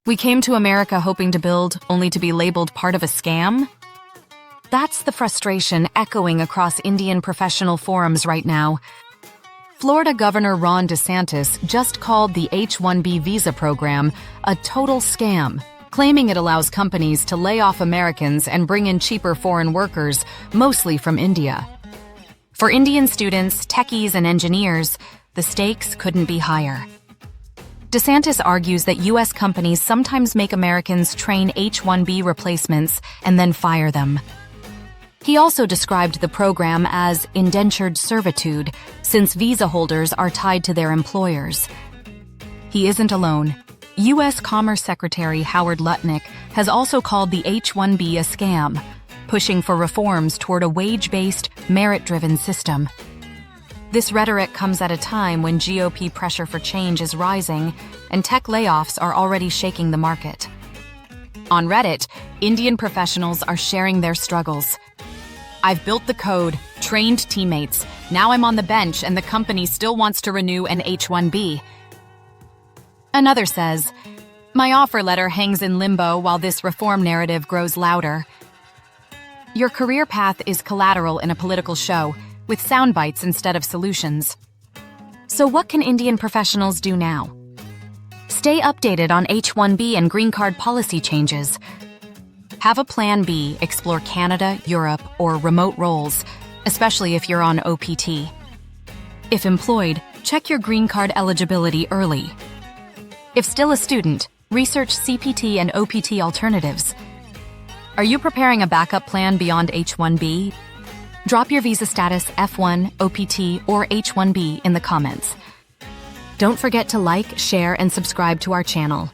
We came to America hoping to build, only to be labeled part of a scam? That's the frustration echoing across Indian professional forums right now. Florida Governor Ron DeSantis just called the H-1B visa program a total scam, claiming it allows companies to lay off Americans and bring in cheaper foreign workers, mostly from India. For Indian students, techies, and engineers, the stakes couldn't be higher. DeSantis argues that U.S. companies sometimes make Americans train H-1B replacements and then fire them. He also described the program as indentured servitude, since visa holders are tied to their employers. He isn't alone. U.S. Commerce Secretary Howard Lutnick has also called the H-1B a scam, pushing for reforms toward a wage-based, merit-driven system. This rhetoric comes at a time when GOP pressure for change is rising and tech layoffs are already shaking the market. On Reddit, Indian professionals are sharing their struggles. I've built the code, trained teammates, now I'm on the bench and the company still wants to renew an H-1B. Another says, my offer letter hangs in limbo while this reform narrative grows louder. Your career path is collateral in a political show, with sound bites instead of solutions. So what can Indian professionals do now? Stay updated on H-1B and green card policy changes. Have a plan B, explore Canada, Europe, or remote roles, especially if you're on OPT. If employed, check your green card eligibility early. If still a student, research CPT and OPT alternatives. Are you preparing a backup plan beyond H-1B? Drop your visa status F1, OPT, or H-1B in the comments. Don't forget to like, share, and subscribe to our channel.